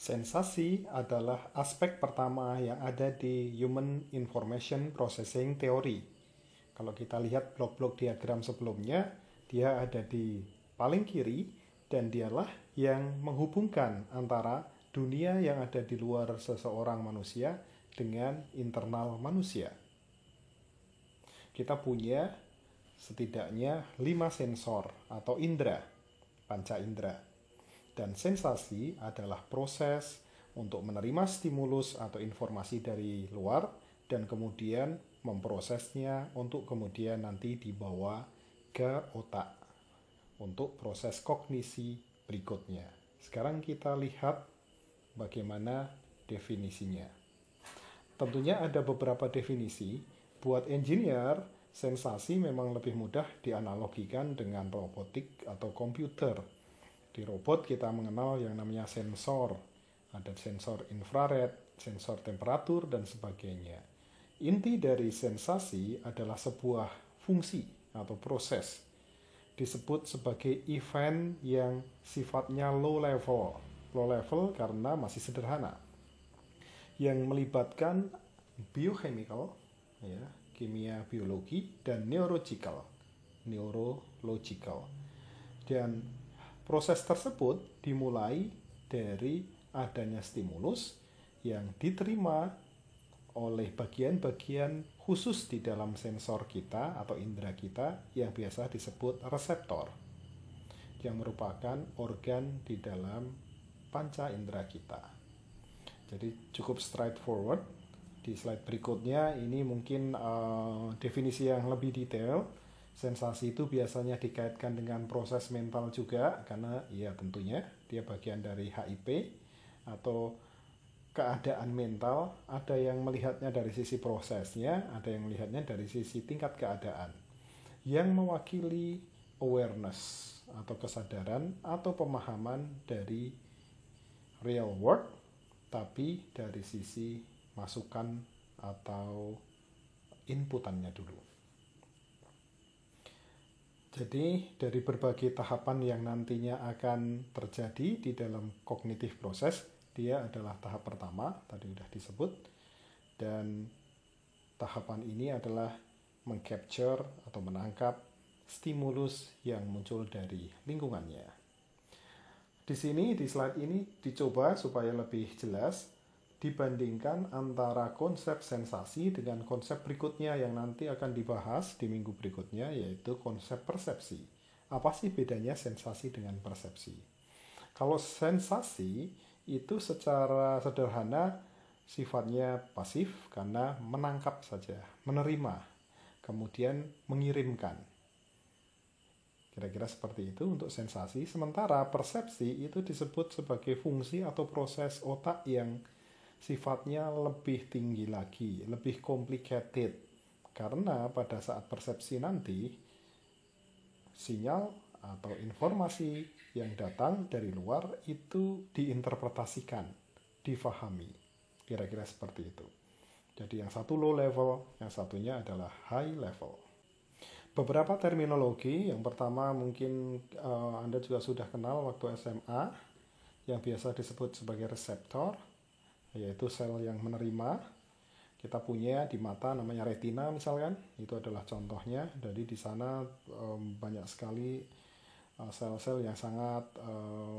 Sensasi adalah aspek pertama yang ada di Human Information Processing Theory. Kalau kita lihat blok-blok diagram sebelumnya, dia ada di paling kiri dan dialah yang menghubungkan antara dunia yang ada di luar seseorang manusia dengan internal manusia. Kita punya setidaknya 5 sensor atau indera, panca indera. Dan sensasi adalah proses untuk menerima stimulus atau informasi dari luar dan kemudian memprosesnya untuk kemudian nanti dibawa ke otak untuk proses kognisi berikutnya. Sekarang kita lihat bagaimana definisinya. Tentunya ada beberapa definisi. Buat engineer, sensasi memang lebih mudah dianalogikan dengan robotik atau komputer. Di robot kita mengenal yang namanya sensor. Ada sensor infrared, sensor temperatur, dan sebagainya. Inti dari sensasi adalah sebuah fungsi atau proses. Disebut sebagai event yang sifatnya low level. Low level karena masih sederhana. Yang melibatkan biochemical, ya, kimia biologi, dan neurological. Dan proses tersebut dimulai dari adanya stimulus yang diterima oleh bagian-bagian khusus di dalam sensor kita atau indera kita yang biasa disebut reseptor, yang merupakan organ di dalam panca indera kita. Jadi cukup straightforward. Di slide berikutnya ini mungkin definisi yang lebih detail. Sensasi itu biasanya dikaitkan dengan proses mental juga karena ya tentunya dia bagian dari HIP atau keadaan mental. Ada yang melihatnya dari sisi prosesnya, ada yang melihatnya dari sisi tingkat keadaan. Yang mewakili awareness atau kesadaran atau pemahaman dari real world, tapi dari sisi masukan atau inputannya dulu. Jadi dari berbagai tahapan yang nantinya akan terjadi di dalam kognitif proses, dia adalah tahap pertama, tadi sudah disebut, dan tahapan ini adalah mengcapture atau menangkap stimulus yang muncul dari lingkungannya. Di sini, di slide ini dicoba supaya lebih jelas dibandingkan antara konsep sensasi dengan konsep berikutnya yang nanti akan dibahas di minggu berikutnya, yaitu konsep persepsi. Apa sih bedanya sensasi dengan persepsi? Kalau sensasi itu secara sederhana sifatnya pasif karena menangkap saja, menerima, kemudian mengirimkan. Kira-kira seperti itu untuk sensasi. Sementara persepsi itu disebut sebagai fungsi atau proses otak yang sifatnya lebih tinggi lagi, lebih complicated. Karena pada saat persepsi nanti, sinyal atau informasi yang datang dari luar itu diinterpretasikan, difahami. Kira-kira seperti itu. Jadi yang satu low level, yang satunya adalah high level. Beberapa terminologi, yang pertama mungkin Anda juga sudah kenal waktu SMA, yang biasa disebut sebagai reseptor, yaitu sel yang menerima. Kita punya di mata namanya retina misalkan, itu adalah contohnya. Jadi di sana banyak sekali sel-sel yang sangat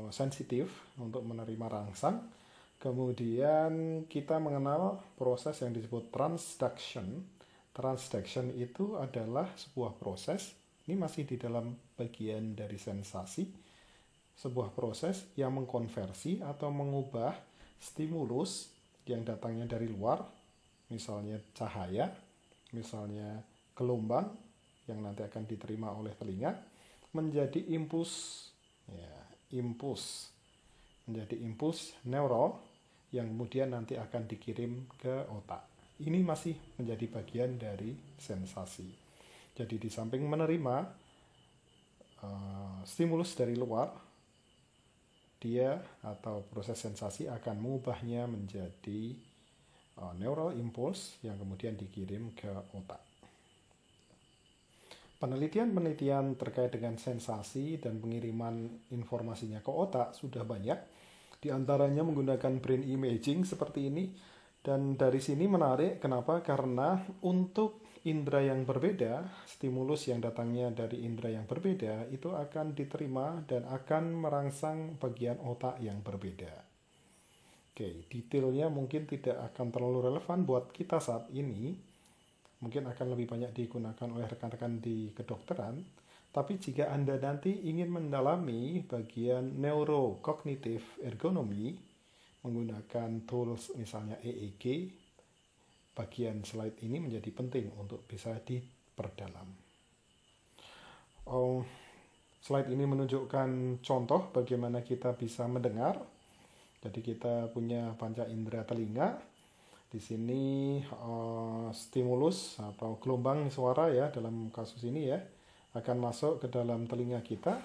sensitif untuk menerima rangsang. Kemudian kita mengenal proses yang disebut transduction. Transduction itu adalah sebuah proses, ini masih di dalam bagian dari sensasi, sebuah proses yang mengkonversi atau mengubah stimulus yang datangnya dari luar, misalnya cahaya, misalnya gelombang yang nanti akan diterima oleh telinga, menjadi impuls, ya, menjadi impuls neural yang kemudian nanti akan dikirim ke otak. Ini masih menjadi bagian dari sensasi. Jadi di samping menerima stimulus dari luar, dia atau proses sensasi akan mengubahnya menjadi neural impulse yang kemudian dikirim ke otak. Penelitian-penelitian terkait dengan sensasi dan pengiriman informasinya ke otak sudah banyak. Di antaranya menggunakan brain imaging seperti ini. Dan dari sini menarik, kenapa? Karena untuk indera yang berbeda, stimulus yang datangnya dari indera yang berbeda, itu akan diterima dan akan merangsang bagian otak yang berbeda. Oke, detailnya mungkin tidak akan terlalu relevan buat kita saat ini. Mungkin akan lebih banyak digunakan oleh rekan-rekan di kedokteran. Tapi jika Anda nanti ingin mendalami bagian neurocognitive ergonomy, menggunakan tools misalnya EEG, bagian slide ini menjadi penting untuk bisa diperdalam. Slide ini menunjukkan contoh bagaimana kita bisa mendengar. Jadi kita punya panca indera telinga. Di sini stimulus atau gelombang suara ya dalam kasus ini ya akan masuk ke dalam telinga kita,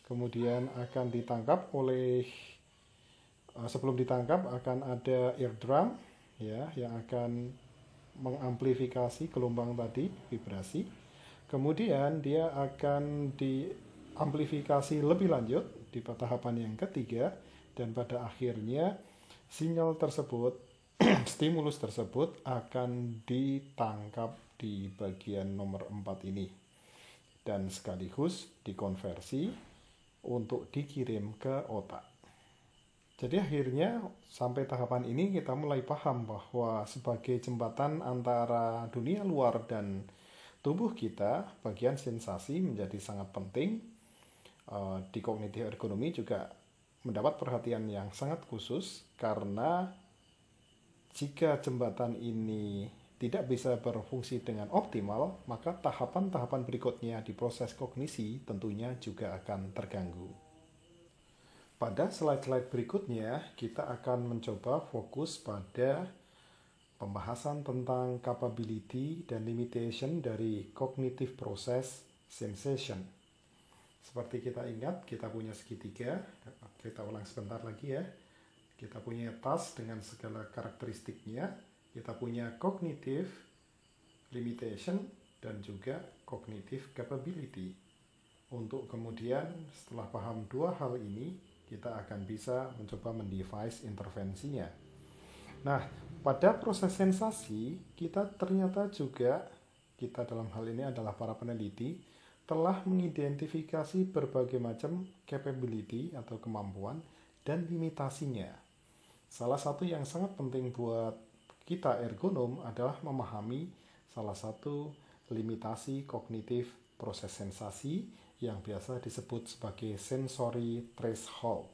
kemudian akan ditangkap oleh sebelum ditangkap akan ada eardrum ya yang akan mengamplifikasi gelombang tadi, vibrasi. Kemudian dia akan diamplifikasi lebih lanjut di tahapan yang ketiga, dan pada akhirnya sinyal tersebut, stimulus tersebut akan ditangkap di bagian nomor 4 ini dan sekaligus dikonversi untuk dikirim ke otak. Jadi akhirnya sampai tahapan ini kita mulai paham bahwa sebagai jembatan antara dunia luar dan tubuh kita, bagian sensasi menjadi sangat penting. Di cognitive ergonomy juga mendapat perhatian yang sangat khusus karena jika jembatan ini tidak bisa berfungsi dengan optimal, maka tahapan-tahapan berikutnya di proses kognisi tentunya juga akan terganggu. Pada slide-slide berikutnya, kita akan mencoba fokus pada pembahasan tentang capability dan limitation dari cognitive process sensation. Seperti kita ingat, kita punya segitiga. Kita ulang sebentar lagi ya. Kita punya task dengan segala karakteristiknya. Kita punya cognitive limitation dan juga cognitive capability. Untuk kemudian setelah paham dua hal ini, kita akan bisa mencoba mendevise intervensinya. Nah, pada proses sensasi, kita ternyata juga, kita dalam hal ini adalah para peneliti, telah mengidentifikasi berbagai macam capability atau kemampuan dan limitasinya. Salah satu yang sangat penting buat kita ergonom adalah memahami salah satu limitasi kognitif proses sensasi yang biasa disebut sebagai sensory threshold.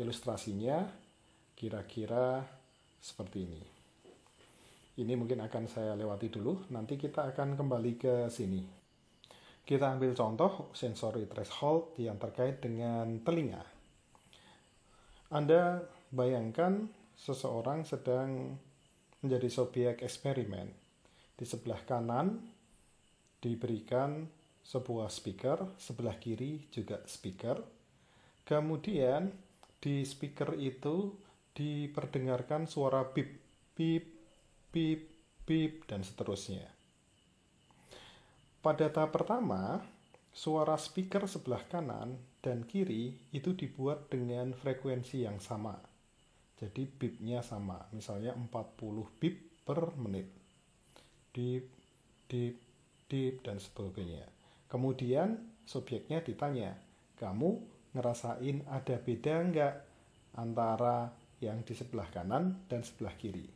Ilustrasinya kira-kira seperti ini. Ini mungkin akan saya lewati dulu, nanti kita akan kembali ke sini. Kita ambil contoh sensory threshold yang terkait dengan telinga. Anda bayangkan seseorang sedang menjadi subjek eksperimen. Di sebelah kanan diberikan sebuah speaker, sebelah kiri juga speaker. Kemudian di speaker itu diperdengarkan suara bip, bip, bip, bip, dan seterusnya. Pada tahap pertama, suara speaker sebelah kanan dan kiri itu dibuat dengan frekuensi yang sama. Jadi bipnya sama, misalnya 40 bip per menit. Dip, dip, dip, dan sebagainya. Kemudian subjeknya ditanya, kamu ngerasain ada beda nggak antara yang di sebelah kanan dan sebelah kiri?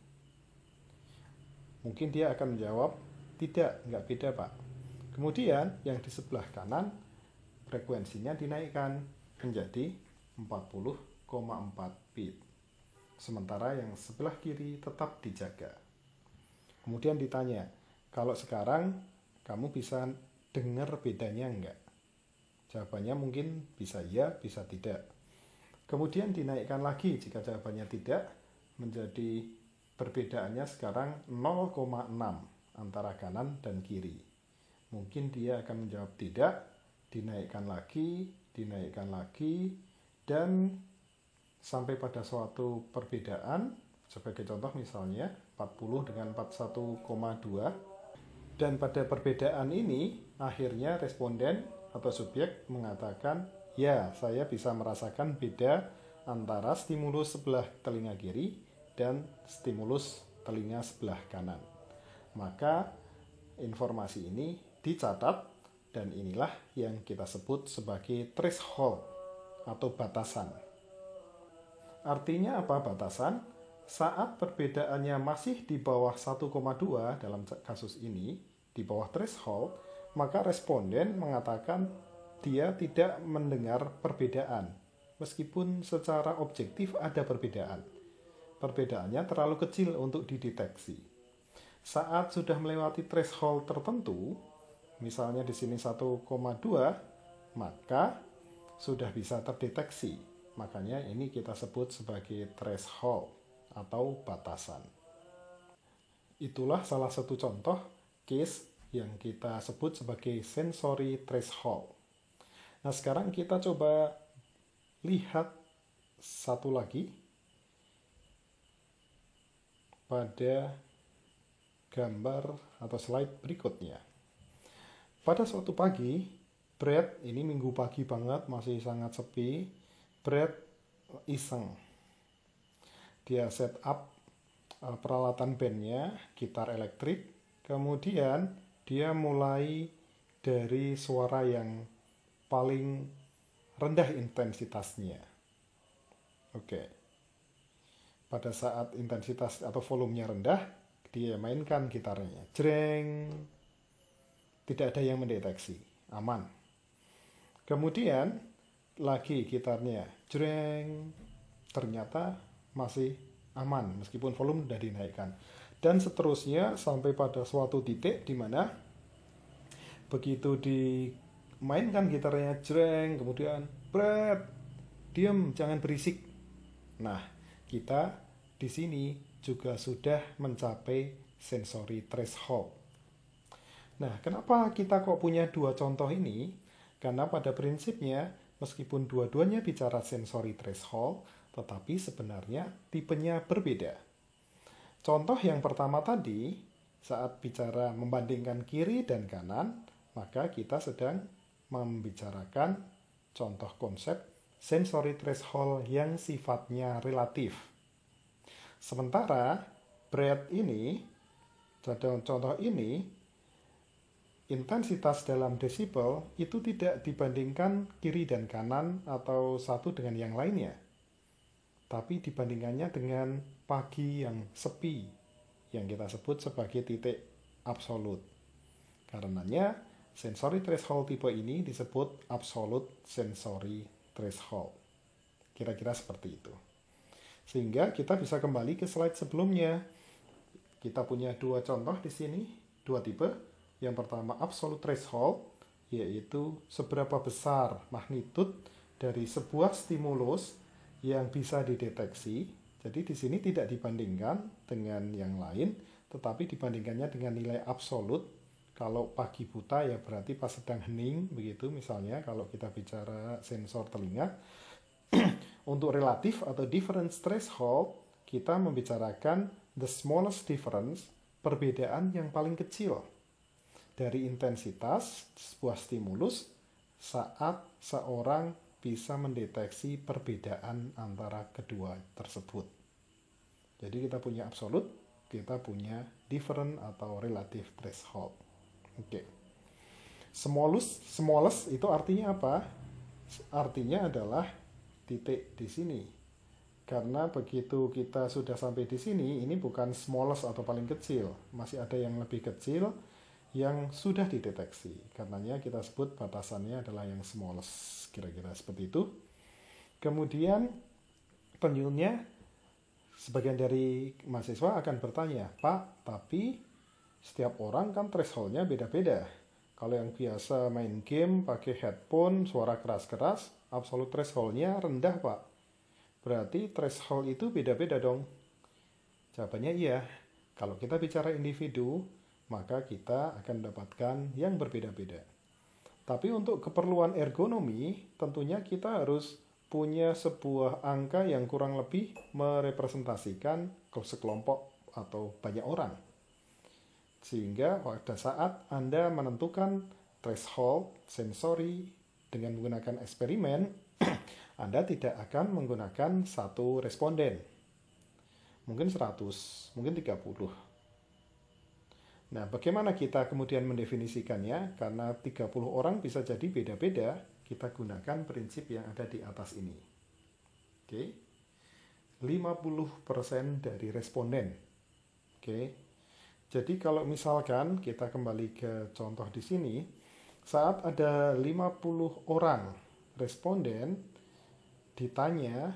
Mungkin dia akan menjawab, tidak, nggak beda Pak. Kemudian yang di sebelah kanan frekuensinya dinaikkan menjadi 40,4 bit. Sementara yang sebelah kiri tetap dijaga. Kemudian ditanya, kalau sekarang kamu bisa dengar bedanya enggak? Jawabannya mungkin bisa ya, bisa tidak. Kemudian dinaikkan lagi jika jawabannya tidak, menjadi perbedaannya sekarang 0,6 antara kanan dan kiri. Mungkin dia akan menjawab tidak, dinaikkan lagi, dan sampai pada suatu perbedaan, sebagai contoh misalnya 40 dengan 41,2, dan pada perbedaan ini akhirnya responden atau subjek mengatakan, ya saya bisa merasakan beda antara stimulus sebelah telinga kiri dan stimulus telinga sebelah kanan. Maka informasi ini dicatat dan inilah yang kita sebut sebagai threshold atau batasan. Artinya apa batasan? Saat perbedaannya masih di bawah 1,2 dalam kasus ini, di bawah threshold, maka responden mengatakan dia tidak mendengar perbedaan, meskipun secara objektif ada perbedaan. Perbedaannya terlalu kecil untuk dideteksi. Saat sudah melewati threshold tertentu, misalnya di sini 1,2, maka sudah bisa terdeteksi. Makanya ini kita sebut sebagai threshold atau batasan. Itulah salah satu contoh case yang kita sebut sebagai sensory threshold. Nah, sekarang kita coba lihat satu lagi pada gambar atau slide berikutnya. Pada suatu pagi, Brad, ini minggu pagi banget, masih sangat sepi, Brad iseng. Dia set up peralatan bandnya, gitar elektrik, kemudian dia mulai dari suara yang paling rendah intensitasnya. Oke. Pada saat intensitas atau volumenya rendah, dia mainkan gitarnya. Jreng. Tidak ada yang mendeteksi. Aman. Kemudian, lagi gitarnya. Jreng. Ternyata masih aman, meskipun volume sudah dinaikkan. Dan seterusnya sampai pada suatu titik di mana begitu dimainkan gitarnya. Jreng. Kemudian, Brad, diam, jangan berisik. Nah, kita di sini juga sudah mencapai sensory threshold. Nah, kenapa kita kok punya dua contoh ini? Karena pada prinsipnya, meskipun dua-duanya bicara sensory threshold, tetapi sebenarnya tipenya berbeda. Contoh yang pertama tadi, saat bicara membandingkan kiri dan kanan, maka kita sedang membicarakan contoh konsep sensory threshold yang sifatnya relatif. Sementara Brad ini, contoh ini, intensitas dalam desibel itu tidak dibandingkan kiri dan kanan atau satu dengan yang lainnya. Tapi dibandingkannya dengan pagi yang sepi, yang kita sebut sebagai titik absolut. Karenanya, sensory threshold tipe ini disebut absolute sensory threshold. Kira-kira seperti itu. Sehingga kita bisa kembali ke slide sebelumnya. Kita punya dua contoh di sini, dua tipe. Yang pertama absolute threshold, yaitu seberapa besar magnitude dari sebuah stimulus yang bisa dideteksi. Jadi di sini tidak dibandingkan dengan yang lain, tetapi dibandingkannya dengan nilai absolut. Kalau pagi buta ya berarti pas sedang hening, begitu misalnya kalau kita bicara sensor telinga. Untuk relatif atau difference threshold, kita membicarakan the smallest difference, perbedaan yang paling kecil dari intensitas sebuah stimulus saat seorang bisa mendeteksi perbedaan antara kedua tersebut. Jadi kita punya absolute, kita punya different atau relative threshold. Oke. Smallest itu artinya apa? Artinya adalah titik di sini. Karena begitu kita sudah sampai di sini, ini bukan smallest atau paling kecil. Masih ada yang lebih kecil yang sudah dideteksi. Karenanya kita sebut batasannya adalah yang smallest. Kira-kira seperti itu. Kemudian penyunya, sebagian dari mahasiswa akan bertanya, Pak, tapi setiap orang kan thresholdnya beda-beda. Kalau yang biasa main game pakai headphone, suara keras-keras, absolute thresholdnya rendah, Pak. Berarti threshold itu beda-beda dong. Jawabannya iya. Kalau kita bicara individu, maka kita akan mendapatkan yang berbeda-beda. Tapi untuk keperluan ergonomi, tentunya kita harus punya sebuah angka yang kurang lebih merepresentasikan sekelompok atau banyak orang. Sehingga pada saat Anda menentukan threshold sensori dengan menggunakan eksperimen, Anda tidak akan menggunakan satu responden. Mungkin 100, mungkin 30. Nah, bagaimana kita kemudian mendefinisikannya? Karena 30 orang bisa jadi beda-beda, kita gunakan prinsip yang ada di atas ini. Oke. 50% dari responden. Oke. Jadi kalau misalkan kita kembali ke contoh di sini, saat ada 50 orang responden ditanya,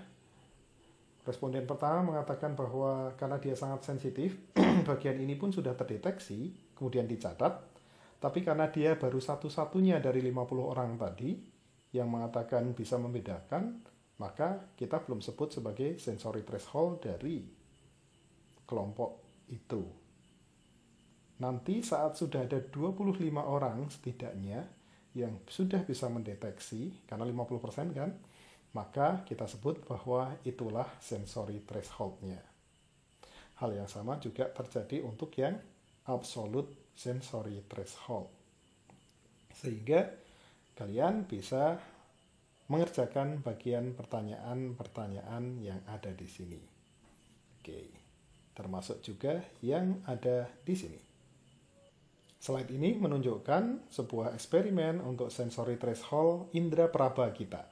responden pertama mengatakan bahwa karena dia sangat sensitif, bagian ini pun sudah terdeteksi, kemudian dicatat, tapi karena dia baru satu-satunya dari 50 orang tadi yang mengatakan bisa membedakan, maka kita belum sebut sebagai sensory threshold dari kelompok itu. Nanti saat sudah ada 25 orang setidaknya yang sudah bisa mendeteksi, karena 50% kan, maka kita sebut bahwa itulah sensory threshold-nya. Hal yang sama juga terjadi untuk yang absolute sensory threshold. Sehingga kalian bisa mengerjakan bagian pertanyaan-pertanyaan yang ada di sini. Oke, termasuk juga yang ada di sini. Slide ini menunjukkan sebuah eksperimen untuk sensory threshold indera peraba kita.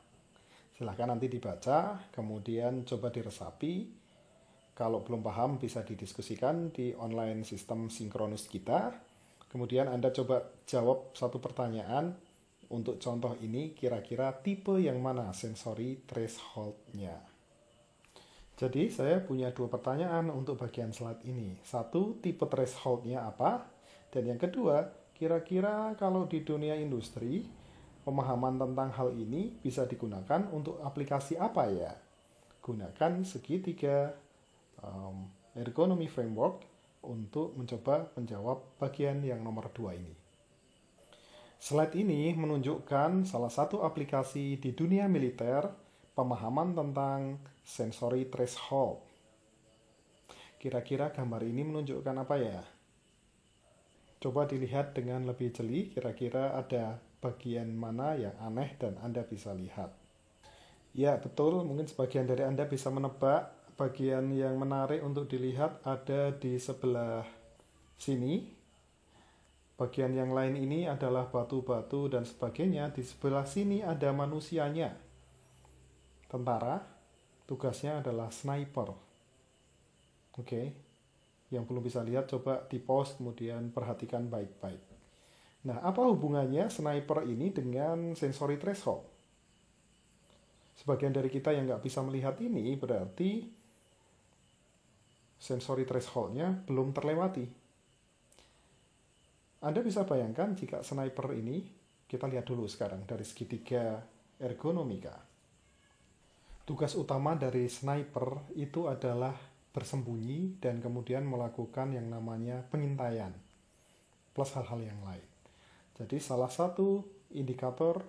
Silahkan nanti dibaca, kemudian coba diresapi. Kalau belum paham bisa didiskusikan di online sistem sinkronus kita. Kemudian Anda coba jawab satu pertanyaan. Untuk contoh ini, kira-kira tipe yang mana sensory threshold-nya? Jadi saya punya dua pertanyaan untuk bagian slide ini. Satu, tipe threshold-nya apa? Dan yang kedua, kira-kira kalau di dunia industri, pemahaman tentang hal ini bisa digunakan untuk aplikasi apa ya? Gunakan segitiga ergonomi framework untuk mencoba menjawab bagian yang nomor 2 ini. Slide ini menunjukkan salah satu aplikasi di dunia militer pemahaman tentang sensory threshold. Kira-kira gambar ini menunjukkan apa ya? Coba dilihat dengan lebih jeli, kira-kira ada bagian mana yang aneh dan Anda bisa lihat. Ya, betul, mungkin sebagian dari Anda bisa menebak bagian yang menarik untuk dilihat ada di sebelah sini. Bagian yang lain ini adalah batu-batu dan sebagainya. Di sebelah sini ada manusianya. Tentara, tugasnya adalah sniper. Oke. Yang belum bisa lihat, coba di-pause kemudian perhatikan baik-baik. Nah, apa hubungannya sniper ini dengan sensory threshold? Sebagian dari kita yang nggak bisa melihat ini berarti sensory threshold-nya belum terlewati. Anda bisa bayangkan jika sniper ini, kita lihat dulu sekarang dari segitiga ergonomika. Tugas utama dari sniper itu adalah bersembunyi dan kemudian melakukan yang namanya pengintaian, plus hal-hal yang lain. Jadi salah satu indikator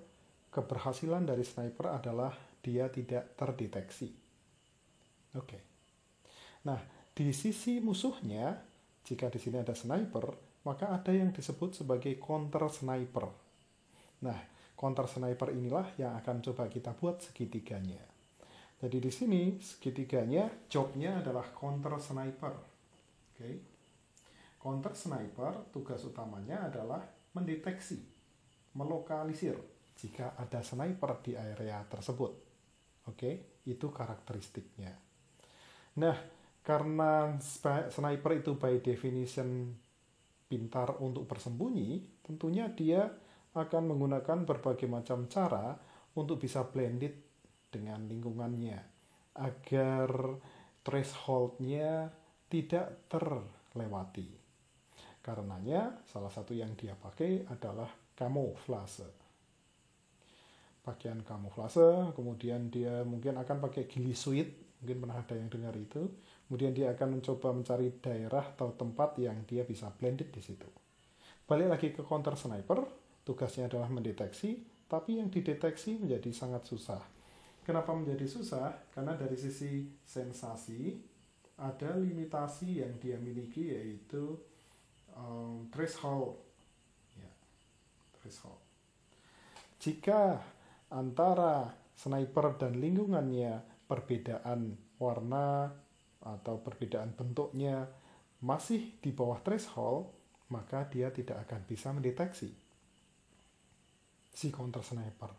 keberhasilan dari sniper adalah dia tidak terdeteksi. Oke. Nah, di sisi musuhnya, jika di sini ada sniper, maka ada yang disebut sebagai counter sniper. Nah, counter sniper inilah yang akan coba kita buat segitiganya. Jadi di sini segitiganya jobnya adalah counter sniper. Oke. Counter sniper tugas utamanya adalah mendeteksi, melokalisir jika ada sniper di area tersebut. Oke, itu karakteristiknya. Nah, karena sniper itu by definition pintar untuk bersembunyi, tentunya dia akan menggunakan berbagai macam cara untuk bisa blended dengan lingkungannya agar threshold-nya tidak terlewati. Karenanya, salah satu yang dia pakai adalah kamuflase. Pakaian kamuflase, kemudian dia mungkin akan pakai ghillie suit, mungkin pernah ada yang dengar itu. Kemudian dia akan mencoba mencari daerah atau tempat yang dia bisa blended di situ. Balik lagi ke counter sniper, tugasnya adalah mendeteksi, tapi yang dideteksi menjadi sangat susah. Kenapa menjadi susah? Karena dari sisi sensasi, ada limitasi yang dia miliki, yaitu threshold. Ya, threshold. Jika antara sniper dan lingkungannya, perbedaan warna atau perbedaan bentuknya masih di bawah threshold, maka dia tidak akan bisa mendeteksi si counter sniper.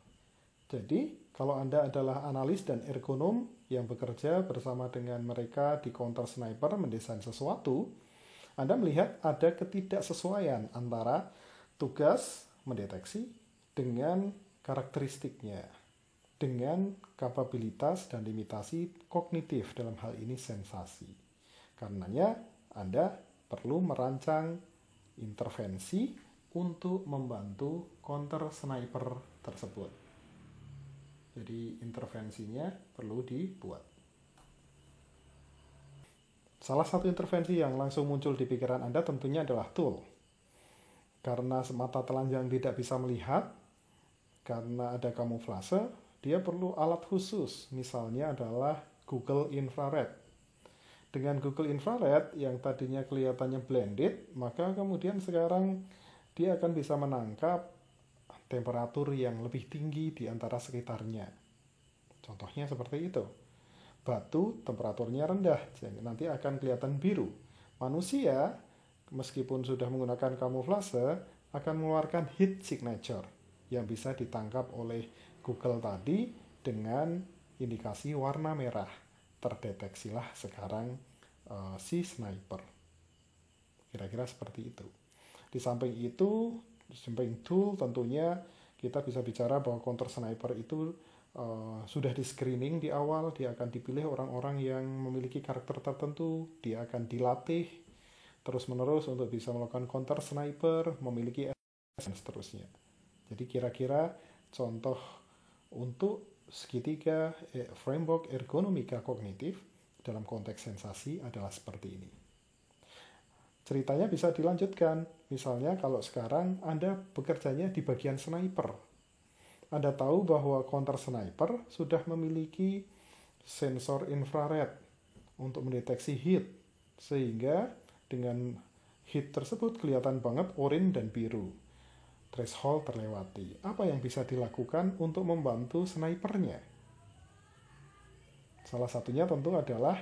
Jadi, kalau Anda adalah analis dan ergonom yang bekerja bersama dengan mereka di counter sniper mendesain sesuatu, Anda melihat ada ketidaksesuaian antara tugas mendeteksi dengan karakteristiknya, dengan kapabilitas dan limitasi kognitif, dalam hal ini sensasi. Karenanya, Anda perlu merancang intervensi untuk membantu counter sniper tersebut. Jadi intervensinya perlu dibuat. Salah satu intervensi yang langsung muncul di pikiran Anda tentunya adalah tool. Karena semata telanjang tidak bisa melihat, karena ada kamuflase, dia perlu alat khusus, misalnya adalah Google Infrared. Dengan Google Infrared yang tadinya kelihatannya blended, maka kemudian sekarang dia akan bisa menangkap temperatur yang lebih tinggi di antara sekitarnya. Contohnya seperti itu. Batu temperaturnya rendah, jadi nanti akan kelihatan biru. Manusia, meskipun sudah menggunakan kamuflase, akan mengeluarkan heat signature yang bisa ditangkap oleh Google tadi dengan indikasi warna merah. Terdeteksilah sekarang si sniper. Kira-kira seperti itu. Di samping itu, di samping tool tentunya kita bisa bicara bahwa counter sniper itu sudah di screening di awal. Dia akan dipilih orang-orang yang memiliki karakter tertentu, dia akan dilatih terus-menerus untuk bisa melakukan counter sniper, memiliki dan seterusnya. Jadi kira-kira contoh untuk segitiga framework ergonomika kognitif dalam konteks sensasi adalah seperti ini. Ceritanya bisa dilanjutkan. Misalnya kalau sekarang Anda bekerjanya di bagian sniper. Anda tahu bahwa counter sniper sudah memiliki sensor infrared untuk mendeteksi heat. Sehingga dengan heat tersebut kelihatan banget oranye dan biru. Threshold terlewati. Apa yang bisa dilakukan untuk membantu snipernya? Salah satunya tentu adalah,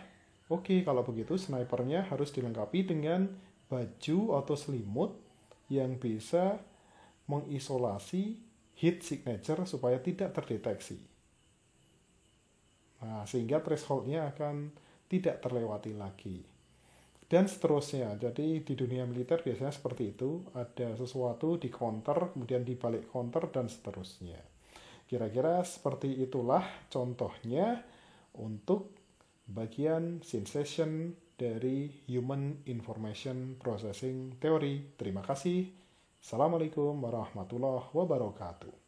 oke, kalau begitu snipernya harus dilengkapi dengan baju atau selimut yang bisa mengisolasi heat signature supaya tidak terdeteksi. Nah, sehingga threshold-nya akan tidak terlewati lagi. Dan seterusnya. Jadi di dunia militer biasanya seperti itu. Ada sesuatu di counter, kemudian di balik counter, dan seterusnya. Kira-kira seperti itulah contohnya untuk bagian sensation dari Human Information Processing Theory. Terima kasih. Assalamualaikum warahmatullahi wabarakatuh.